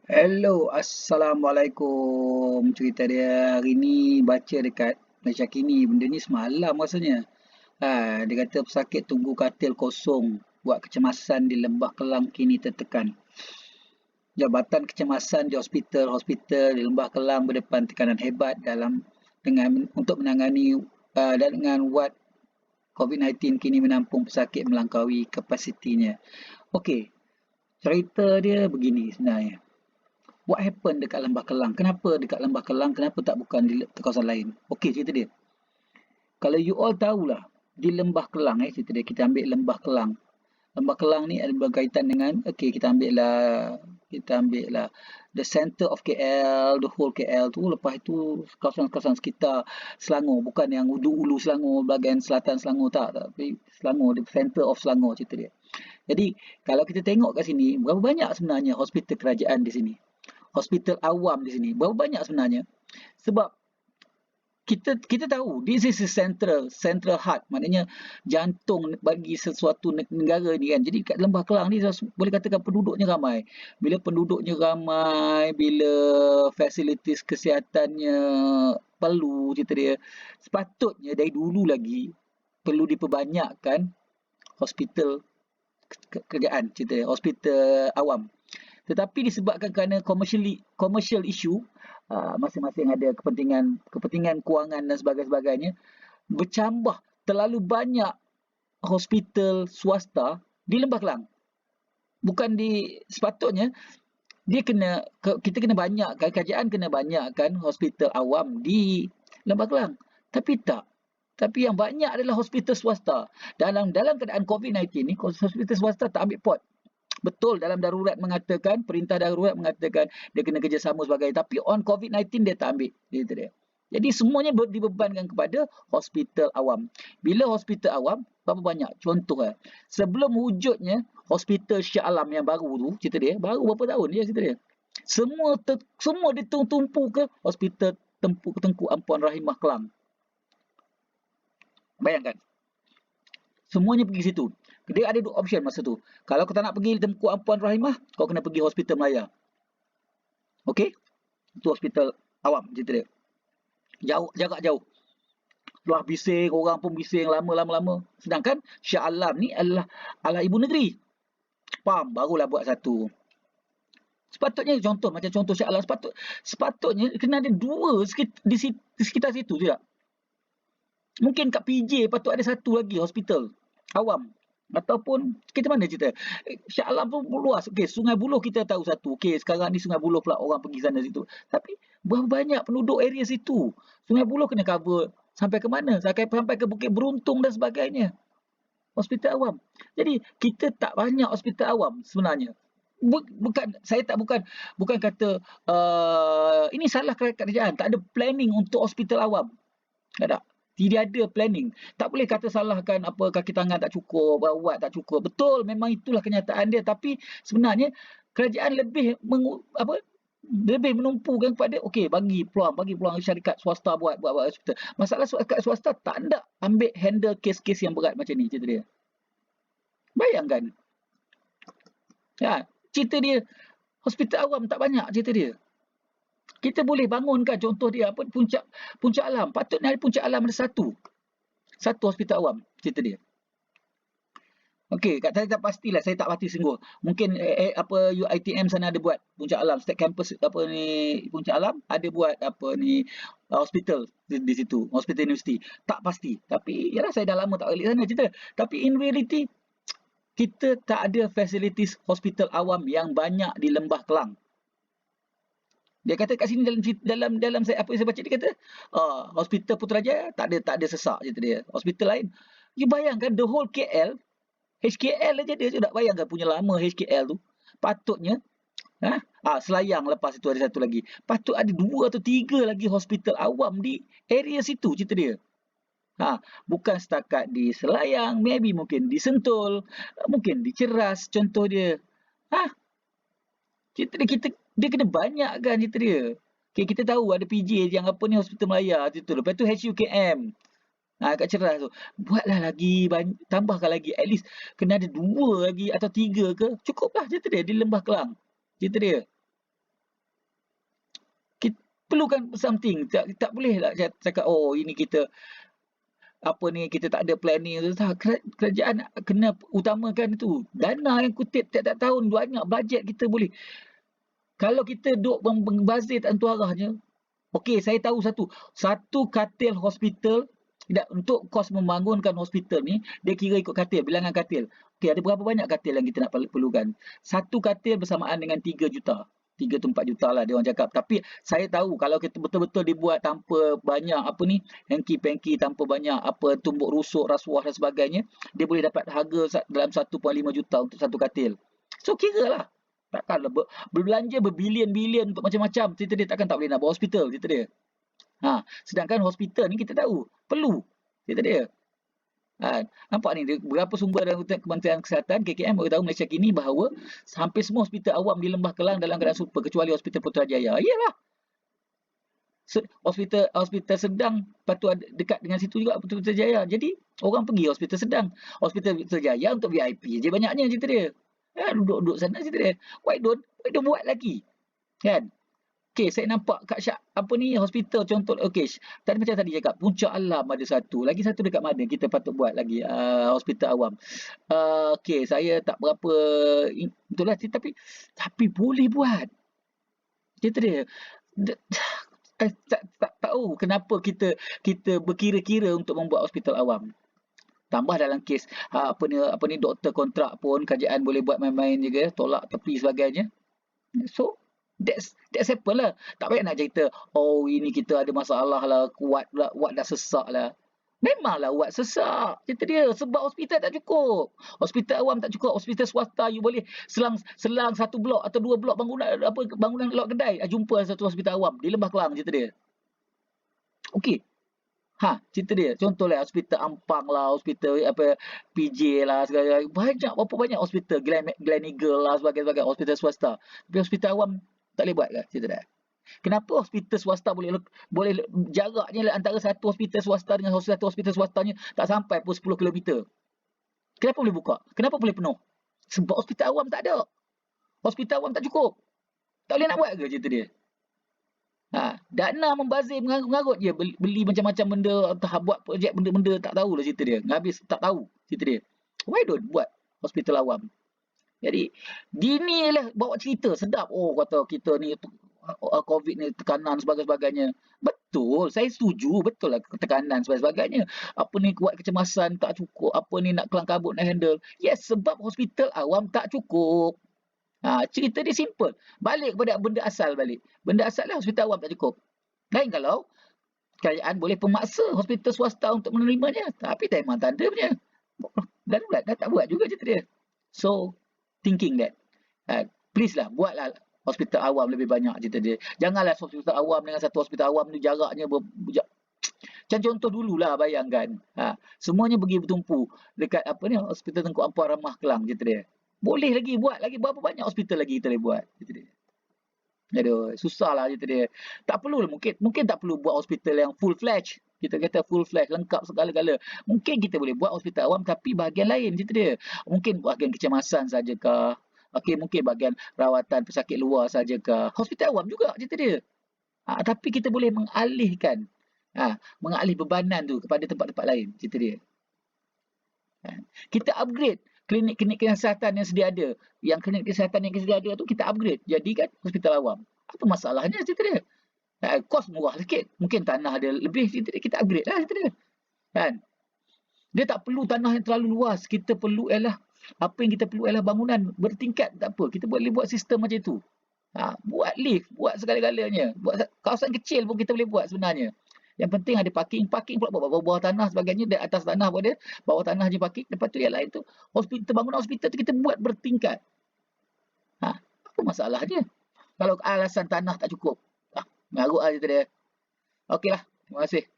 Hello, Assalamualaikum. Cerita dia hari ni baca dekat Malaysia Kini. Benda ni semalam rasanya. Dia kata pesakit tunggu katil kosong. Buat kecemasan di Lembah Kelang kini tertekan. Jabatan kecemasan di hospital di Lembah Kelang berdepan tekanan hebat untuk menangani dan dengan wad COVID-19 kini menampung pesakit melangkaui kapasitinya. Okey, cerita dia begini sebenarnya. What happened dekat Lembah Kelang? Kenapa dekat Lembah Kelang? Kenapa tak bukan di kawasan lain? Okey, cerita dia. Kalau you all tahulah, di Lembah Kelang cerita dia, kita ambil Lembah Kelang. Lembah Kelang ni ada berkaitan dengan, okey, kita ambil lah the center of KL, the whole KL tu, lepas itu kawasan-kawasan sekitar Selangor, bukan yang ulu Selangor, bahagian selatan Selangor tak, tapi Selangor, the center of Selangor cerita dia. Jadi, kalau kita tengok kat sini, berapa banyak sebenarnya hospital kerajaan di sini? Hospital awam di sini. Berapa banyak sebenarnya? Sebab kita tahu this is a central heart, maknanya jantung bagi sesuatu negara ni kan. Jadi kat Lembah Kelang ni boleh katakan penduduknya ramai. Bila penduduknya ramai, bila fasilitis kesihatannya perlu cerita dia, sepatutnya dari dulu lagi perlu diperbanyakkan hospital kerajaan cerita dia, hospital awam. Tetapi disebabkan kerana commercial issue, masing-masing ada kepentingan kewangan dan sebagainya, bercambah terlalu banyak hospital swasta di Lembah Kelang. Bukan sepatutnya kita kena banyakkan, kerajaan kena banyakkan hospital awam di Lembah Kelang. Tapi tak. Tapi yang banyak adalah hospital swasta. Dalam keadaan COVID-19 ni, hospital swasta tak ambil pot. Betul dalam perintah darurat mengatakan dia kena kerjasama sebagainya. Tapi on COVID-19 dia tak ambil. Dia. Jadi semuanya dibebankan kepada hospital awam. Bila hospital awam, berapa banyak? Contoh sebelum wujudnya hospital Shah Alam yang baru tu, cerita dia, baru berapa tahun dia cerita dia. Semua ditumpu ke hospital Tengku Ampuan Rahimah Kelang. Bayangkan. Semuanya pergi situ. Dia ada dua option masa tu. Kalau kau tak nak pergi Tengku Ampuan Rahimah, kau kena pergi Hospital Melaya. Okey? Itu hospital awam cerita dia. Jarak jauh. Luar bising, orang pun bising lama. Sedangkan Shah Alam ni adalah ibu negeri. Faham? Barulah buat satu. Sepatutnya macam contoh Shah Alam, sepatutnya kena ada dua di sekitar situ je. Mungkin kat PJ patut ada satu lagi hospital awam. Ataupun kita mana cerita? Shah Alam pun luas. Okey, Sungai Buloh kita tahu satu. Okey, sekarang ni Sungai Buloh pula orang pergi sana situ. Tapi berapa banyak penduduk area situ? Sungai Buloh kena cover sampai ke mana? Sampai ke Bukit Beruntung dan sebagainya. Hospital awam. Jadi kita tak banyak hospital awam sebenarnya. Bukan kata ini salah kerajaan, tak ada planning untuk hospital awam. Tak ada. Tidak ada planning. Tak boleh kata salahkan apa kaki tangan tak cukup, ubat tak cukup. Betul, memang itulah kenyataan dia. Tapi sebenarnya kerajaan lebih menumpukan kepada okey bagi peluang syarikat swasta buat hospital. Masalah syarikat swasta tak nak ambil handle kes-kes yang berat macam ni cerita dia. Bayangkan. Ya, cerita dia hospital awam tak banyak cerita dia. Kita boleh bangunkan contoh dia Puncak Alam. Patutnya ada Puncak Alam ada satu. Satu hospital awam cerita dia. Okey, saya tak pastilah, saya tak pasti sungguh. Mungkin UiTM sana ada buat Puncak Alam, setiap kampus Puncak Alam ada buat hospital di situ, hospital universiti. Tak pasti. Tapi yalah saya dah lama tak balik sana cerita. Tapi in reality kita tak ada facilities hospital awam yang banyak di Lembah Kelang. Dia kata kat sini dalam saya baca dia kata hospital Putrajaya tak ada sesak cerita dia. Hospital lain. You bayangkan the whole KL, HKL aja dia sudah bayangkan punya lama HKL tu. Patutnya Selayang lepas itu ada satu lagi. Patut ada 2 atau 3 lagi hospital awam di area situ cerita dia. Bukan setakat di Selayang, maybe mungkin di Sentul, mungkin di Ceras contoh dia. Cerita dia kena banyakkan cerita dia. Okay, kita tahu ada PJ yang Hospital Melaya tu. Lepas tu HUKM. Kat Ceras tu. Buatlah lagi, tambahkan lagi. At least kena ada 2 lagi atau 3 ke. Cukuplah cerita dia di Lembah Kelang. Cerita dia. Perlukan something, tak bolehlah cakap, "Oh, ini kita apa ni, kita tak ada planning." Tak, kerajaan kena utamakan itu. Dana yang kutip tiap-tiap tahun banyak, bajet kita boleh. Kalau kita duk membazir tak tentu arahnya. Okey, saya tahu satu katil hospital, tidak, untuk kos membangunkan hospital ni, dia kira ikut katil, bilangan katil. Okey, ada berapa banyak katil yang kita nak perlukan? Satu katil bersamaan dengan 3 juta. 3 tu 4 juta lah dia orang cakap. Tapi saya tahu kalau kita betul-betul dibuat tanpa banyak apa ni, hengki-pengki, tanpa banyak apa tumbuk rusuk, rasuah dan sebagainya, dia boleh dapat harga dalam 1.5 juta untuk satu katil. So kiralah. Takkanlah berbelanja berbilion-bilion untuk macam-macam, cerita dia takkan tak boleh nak buat hospital, cerita dia. Sedangkan hospital ni kita tahu perlu, cerita dia. Nampak ni berapa sumber dalam Kementerian Kesihatan KKM beritahu Malaysia kini bahawa hampir semua hospital awam di Lembah Kelang dalam keadaan super kecuali Hospital Putrajaya. Iyalah. Hospital sedang patut dekat dengan situ juga Putrajaya. Jadi orang pergi hospital sedang. Hospital Putrajaya untuk VIP je banyaknya, cerita dia. Duduk-duduk sana, cerita dia. Why don't buat lagi? Kan? Okey, saya nampak kat apa ni, hospital contoh. Okey, tadi macam tadi cakap, Puncak Alam ada satu. Lagi satu dekat mana kita patut buat lagi, hospital awam. Okey, saya tak berapa betul lah, tapi boleh buat. Cerita dia. Tak tahu kenapa kita berkira-kira untuk membuat hospital awam. Tambah dalam kes apa ni doktor kontrak pun kerajaan boleh buat main-main juga, tolak tepi sebagainya. So that's happen lah. Tak payah nak cerita, oh ini kita ada masalah lah, wad dah sesak lah. Memanglah wad sesak, cerita dia, sebab hospital tak cukup. Hospital awam tak cukup, hospital swasta you boleh selang satu blok atau dua blok bangunan lot kedai, jumpa satu hospital awam di Lembah Kelang, cerita dia. Okey. Cerita dia. Contohlah hospital Ampang lah, hospital apa PJ lah, segala berapa banyak hospital, Gleneagle lah, sebagainya, hospital swasta. Tapi hospital awam tak boleh buat ke, cerita dia. Kenapa hospital swasta boleh jaraknya antara satu hospital swasta dengan satu hospital swastanya tak sampai pun 10 km. Kenapa boleh buka? Kenapa boleh penuh? Sebab hospital awam tak ada. Hospital awam tak cukup. Tak boleh nak buat ke, cerita dia. Dana membazir mengarut je, beli macam-macam benda, buat projek benda-benda tak tahulah, cerita dia. Habis tak tahu, cerita dia. Why don't buat hospital awam? Jadi dinilah bawa cerita sedap. Oh, kata kita ni COVID ni tekanan sebagainya. Betul, saya setuju, betul lah tekanan sebagainya. Apa ni kuat kecemasan tak cukup, apa ni nak kelang kabut nak handle. Yes, sebab hospital awam tak cukup. Cerita dia simple. Balik kepada benda asal balik. Benda asal lah hospital awam tak cukup. Lain kalau kerajaan boleh pemaksa hospital swasta untuk menerimanya. Tapi memang tak ada punya. Darurat dah tak buat juga cerita dia. So, thinking that. Please lah, buatlah hospital awam lebih banyak, cerita dia. Janganlah hospital awam dengan satu hospital awam ni jaraknya macam contoh dululah, bayangkan. Semuanya pergi bertumpu dekat apa ni, hospital Tengku Ampuan Ramah Kelang, cerita dia. Boleh lagi buat lagi, berapa banyak hospital lagi kita boleh buat, cerita dia. Aduh, susahlah, cerita dia. Tak perlu, mungkin tak perlu buat hospital yang full fledged. Kita kata full fledged, lengkap segala-gala. Mungkin kita boleh buat hospital awam tapi bahagian lain, cerita dia. Mungkin bahagian kecemasan sajakah. Okey, mungkin bahagian rawatan pesakit luar sajakah. Hospital awam juga, cerita dia. Tapi kita boleh mengalihkan mengalih bebanan tu kepada tempat-tempat lain, cerita dia. Kita upgrade klinik-klinik kesihatan yang sedia ada. Yang klinik kesihatan yang sedia ada tu kita upgrade jadikan hospital awam. Apa masalahnya, cerita dia. Kos murah sikit. Mungkin tanah dia lebih, cerita dia. Kita upgrade lah, cerita dia. Kan? Dia tak perlu tanah yang terlalu luas. Kita perlu apa yang kita perlu ialah bangunan bertingkat. Tak apa. Kita boleh buat sistem macam itu. Buat lift, buat segala-galanya. Buat kawasan kecil pun kita boleh buat sebenarnya. Yang penting ada parking pula bawah tanah sebagainya, di atas tanah pun ada, bawah tanah je parking. Lepas tu yang lain tu, bangunan hospital tu kita buat bertingkat. Apa masalahnya? Kalau alasan tanah tak cukup. Mengarut lah cerita dia. Okeylah, terima kasih.